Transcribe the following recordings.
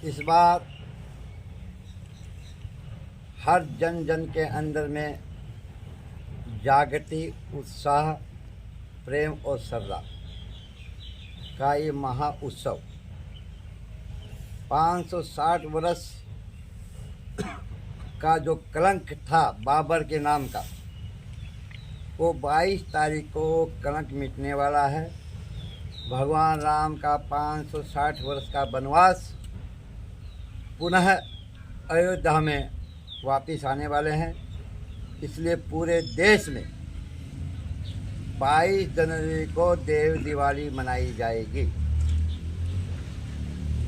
इस बार हर जन जन के अंदर में जागृति, उत्साह, प्रेम और श्रद्धा का ये महा उत्सव 560 वर्ष का जो कलंक था बाबर के नाम का, वो 22 तारीख को कलंक मिटने वाला है। भगवान राम का 560 वर्ष का वनवास पुनः अयोध्या में वापिस आने वाले हैं। इसलिए पूरे देश में 22 जनवरी को देव दिवाली मनाई जाएगी।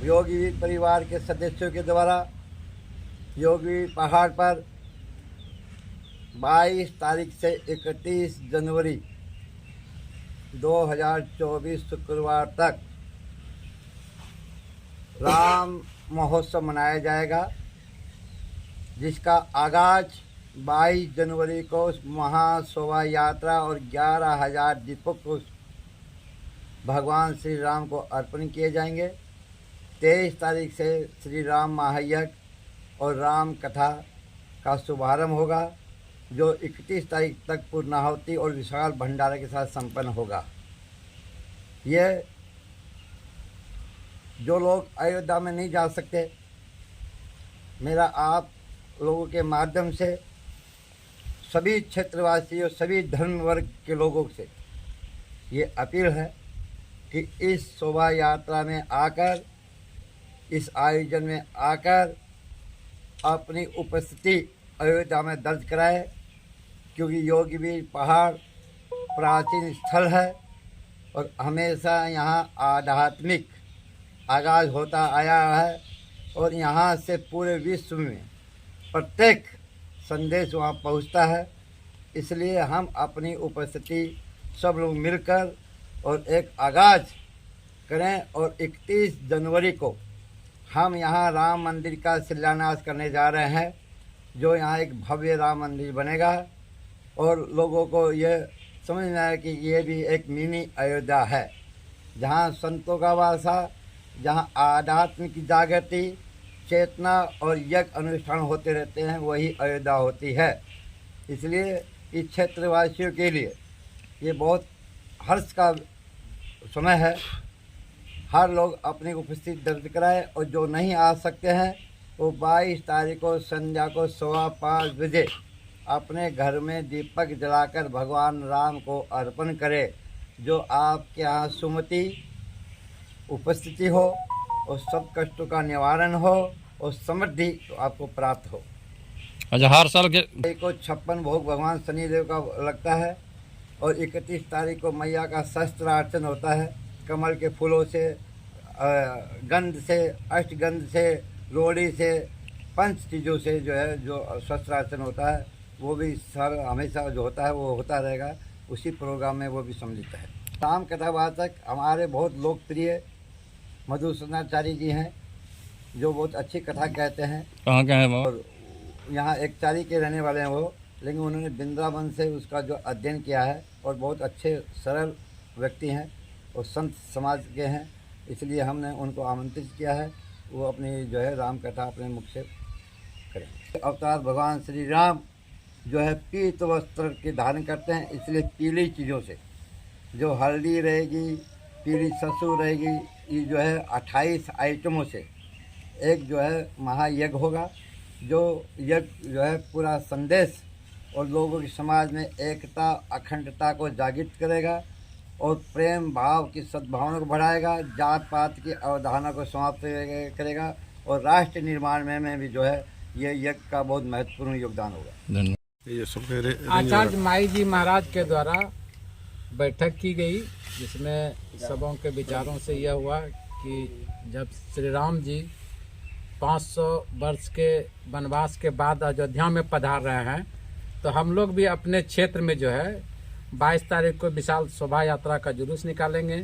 योगी परिवार के सदस्यों के द्वारा योगी पहाड़ पर 22 तारीख से 31 जनवरी 2024 शुक्रवार तक राम महोत्सव मनाया जाएगा, जिसका आगाज 22 जनवरी को महा शोभा यात्रा और 11,000 दीपक को भगवान श्री राम को अर्पण किए जाएंगे। 23 तारीख से श्री राम महायज्ञ और राम कथा का शुभारंभ होगा, जो 31 तारीख तक पूर्णाहुति और विशाल भंडारे के साथ संपन्न होगा। ये जो लोग अयोध्या में नहीं जा सकते, मेरा आप लोगों के माध्यम से सभी क्षेत्रवासियों, सभी धर्म वर्ग के लोगों से ये अपील है कि इस शोभा यात्रा में आकर, इस आयोजन में आकर अपनी उपस्थिति अयोध्या में दर्ज कराए, क्योंकि योगीवीर पहाड़ प्राचीन स्थल है और हमेशा यहाँ आध्यात्मिक आगाज होता आया है और यहाँ से पूरे विश्व में प्रत्येक संदेश वहाँ पहुँचता है। इसलिए हम अपनी उपस्थिति सब लोग मिलकर और एक आगाज करें और 31 जनवरी को हम यहाँ राम मंदिर का शिलान्यास करने जा रहे हैं, जो यहाँ एक भव्य राम मंदिर बनेगा और लोगों को ये समझना है कि ये भी एक मिनी अयोध्या है, जहाँ संतों का वासा, जहाँ आध्यात्म की जागृति, चेतना और यज्ञ अनुष्ठान होते रहते हैं, वही अयोध्या होती है। इसलिए इस क्षेत्रवासियों के लिए ये बहुत हर्ष का समय है। हर लोग अपनी उपस्थिति दर्ज कराए और जो नहीं आ सकते हैं वो 22 तारीख को संध्या को 5:15 बजे अपने घर में दीपक जलाकर भगवान राम को अर्पण करें, जो आपके यहाँ सुमति उपस्थिति हो और सब कष्टों का निवारण हो और समृद्धि आपको प्राप्त हो। अच्छा, हर साल के को 56 भोग भगवान शनिदेव का लगता है और 31 तारीख को मैया का शस्त्रार्चन होता है। कमल के फूलों से, गंध से, अष्टगंध से, रोड़ी से, 5 चीज़ों से जो है जो शस्त्रार्चन होता है, वो भी सर हमेशा जो होता है वो होता रहेगा। उसी प्रोग्राम में वो भी सम्मिलित है। राम कथावाचक हमारे बहुत लोकप्रिय मधुसूदनाचार्य जी हैं, जो बहुत अच्छी कथा कहते हैं। कहाँ के हैं वो? और यहाँ एकचारी के रहने वाले हैं वो, लेकिन उन्होंने वृंदावन से उसका जो अध्ययन किया है और बहुत अच्छे सरल व्यक्ति हैं और संत समाज के हैं। इसलिए हमने उनको आमंत्रित किया है, वो अपनी जो है राम कथा अपने मुख से करें। अवतार भगवान श्री राम जो है पीत वस्त्र के धारण करते हैं, इसलिए पीली चीज़ों से, जो हल्दी रहेगी, पीली सरसों रहेगी, ये जो है 28 आइटमों से एक जो है महायज्ञ होगा, जो यज्ञ जो है पूरा संदेश और लोगों के समाज में एकता, अखंडता को जागृत करेगा और प्रेम भाव की सद्भावना को बढ़ाएगा, जात पात की अवधारणा को समाप्त करेगा और राष्ट्र निर्माण में भी जो है ये यज्ञ का बहुत महत्वपूर्ण योगदान होगा। आचार्य माई जी महाराज के द्वारा बैठक की गई, जिसमें सबों के विचारों से यह हुआ कि जब श्री राम जी 500 वर्ष के वनवास के बाद अयोध्या में पधार रहे हैं, तो हम लोग भी अपने क्षेत्र में जो है 22 तारीख को विशाल शोभा यात्रा का जुलूस निकालेंगे,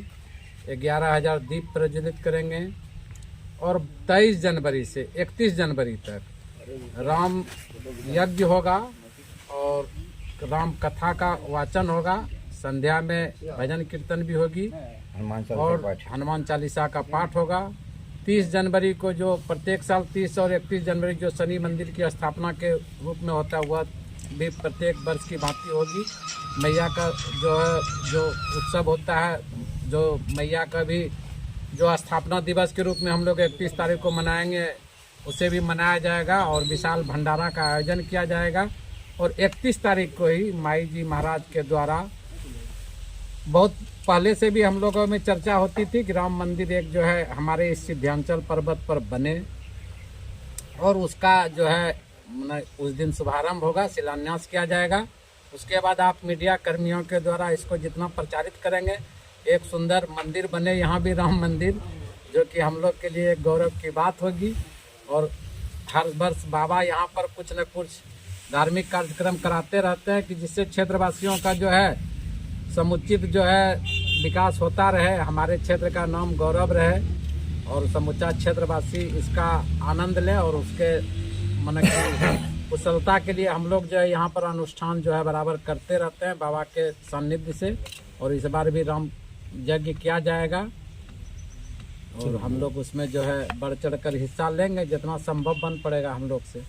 11,000 दीप प्रज्वलित करेंगे और 23 जनवरी से 31 जनवरी तक राम यज्ञ होगा और राम कथा का वाचन होगा। संध्या में भजन कीर्तन भी होगी और हनुमान चालीसा का पाठ होगा 30 जनवरी को जो प्रत्येक साल 30 और 31 जनवरी जो शनि मंदिर की स्थापना के रूप में होता हुआ भी प्रत्येक वर्ष की भांति होगी। मैया का जो है जो उत्सव होता है, जो मैया का भी जो स्थापना दिवस के रूप में हम लोग 31 तारीख को मनाएंगे, उसे भी मनाया जाएगा और विशाल भंडारा का आयोजन किया जाएगा। और 31 तारीख को ही माई जी महाराज के द्वारा, बहुत पहले से भी हम लोगों में चर्चा होती थी कि राम मंदिर एक जो है हमारे इस विंध्याचल पर्वत पर बने, और उसका जो है उस दिन शुभारंभ होगा, शिलान्यास किया जाएगा। उसके बाद आप मीडिया कर्मियों के द्वारा इसको जितना प्रचारित करेंगे, एक सुंदर मंदिर बने यहाँ भी राम मंदिर, जो कि हम लोग के लिए एक गौरव की बात होगी। और हर वर्ष बाबा यहाँ पर कुछ न कुछ धार्मिक कार्यक्रम कराते रहते हैं कि जिससे क्षेत्रवासियों का जो है समुचित जो है विकास होता रहे, हमारे क्षेत्र का नाम गौरव रहे और समूचा क्षेत्रवासी इसका आनंद लें। और उसके मन की कुशलता के लिए हम लोग जो है यहाँ पर अनुष्ठान जो है बराबर करते रहते हैं बाबा के सानिध्य से। और इस बार भी राम यज्ञ किया जाएगा और हम लोग उसमें जो है बढ़ चढ़ कर हिस्सा लेंगे, जितना संभव बन पड़ेगा हम लोग से।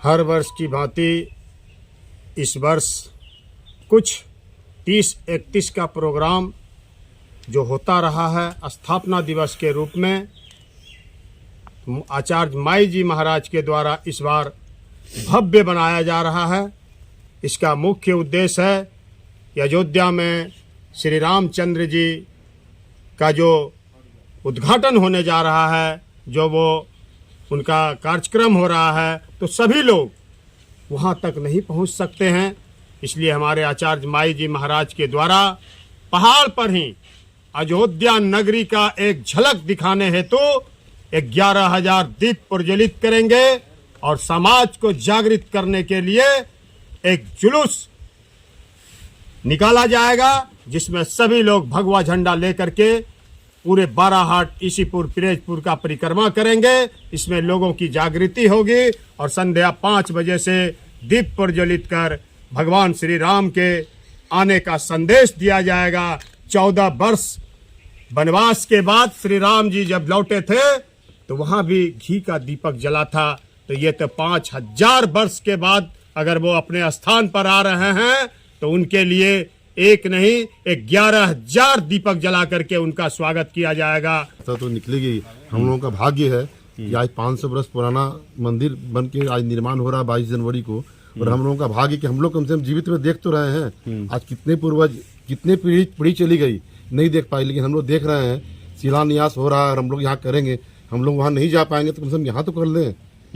हर वर्ष की भांति इस वर्ष कुछ 30-31 का प्रोग्राम जो होता रहा है स्थापना दिवस के रूप में आचार्य माई जी महाराज के द्वारा इस बार भव्य बनाया जा रहा है। इसका मुख्य उद्देश्य है कि अयोध्या में श्री रामचंद्र जी का जो उद्घाटन होने जा रहा है, जो वो उनका कार्यक्रम हो रहा है, तो सभी लोग वहाँ तक नहीं पहुँच सकते हैं। इसलिए हमारे आचार्य माई जी महाराज के द्वारा पहाड़ पर ही अयोध्या नगरी का एक झलक दिखाने हेतु 11,000 दीप प्रज्वलित करेंगे और समाज को जागृत करने के लिए एक जुलूस निकाला जाएगा, जिसमें सभी लोग भगवा झंडा लेकर के पूरे बाराहाट, ईसीपुर, पिरेजपुर का परिक्रमा करेंगे। इसमें लोगों की जागृति होगी और संध्या 5 बजे से दीप प्रज्वलित कर भगवान श्री राम के आने का संदेश दिया जाएगा। 14 वर्ष वनवास के बाद श्री राम जी जब लौटे थे तो वहां भी घी का दीपक जला था, तो ये तो 5000 वर्ष के बाद अगर वो अपने स्थान पर आ रहे हैं तो उनके लिए एक नहीं 11,000 दीपक जला करके उनका स्वागत किया जाएगा। तो निकलेगी। हम लोगों का भाग्य है कि आज 500 वर्ष पुराना मंदिर बन के आज निर्माण हो रहा है 22 जनवरी को, और हम लोगों का भाग्य कि हम लोग कम से कम जीवित में देख तो रहे हैं। आज कितने पूर्वज, कितने पीढ़ी चली गई नहीं देख पाई, लेकिन हम लोग देख रहे हैं शिलान्यास हो रहा है और हम लोग यहाँ करेंगे। हम लोग वहाँ नहीं जा पाएंगे तो कम से कम यहाँ तो कर लें।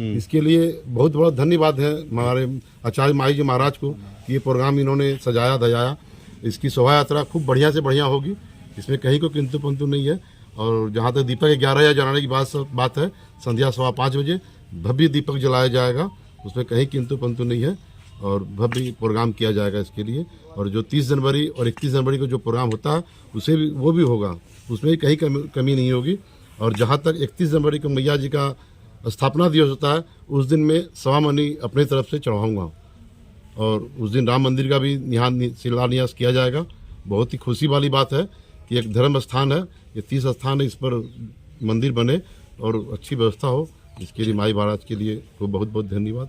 इसके लिए बहुत बहुत धन्यवाद है हमारे आचार्य माई जी महाराज को कि ये प्रोग्राम इन्होंने सजाया धजाया। इसकी शोभा यात्रा खूब बढ़िया से बढ़िया होगी, इसमें कहीं को किंतु पंतु नहीं है। और जहाँ तक दीपक 11 जलाने की बात है, संध्या 5:15 बजे भव्य दीपक जलाया जाएगा, उसमें कहीं किंतु पंतु नहीं है और भव्य प्रोग्राम किया जाएगा इसके लिए। और जो 30 जनवरी और 31 जनवरी को जो प्रोग्राम होता है उसे भी वो भी होगा, उसमें भी कहीं कमी नहीं होगी। और जहाँ तक 31 जनवरी को मैया जी का स्थापना दिवस होता है, उस दिन मैं 1.25 मनी अपनी तरफ से चढ़ाऊँगा और उस दिन राम मंदिर का भी शिलान्यास किया जाएगा। बहुत ही खुशी वाली बात है कि एक धर्म स्थान है, ये 30 स्थान है, इस पर मंदिर बने और अच्छी व्यवस्था हो। इसके लिए माई महाराज के लिए बहुत बहुत धन्यवाद।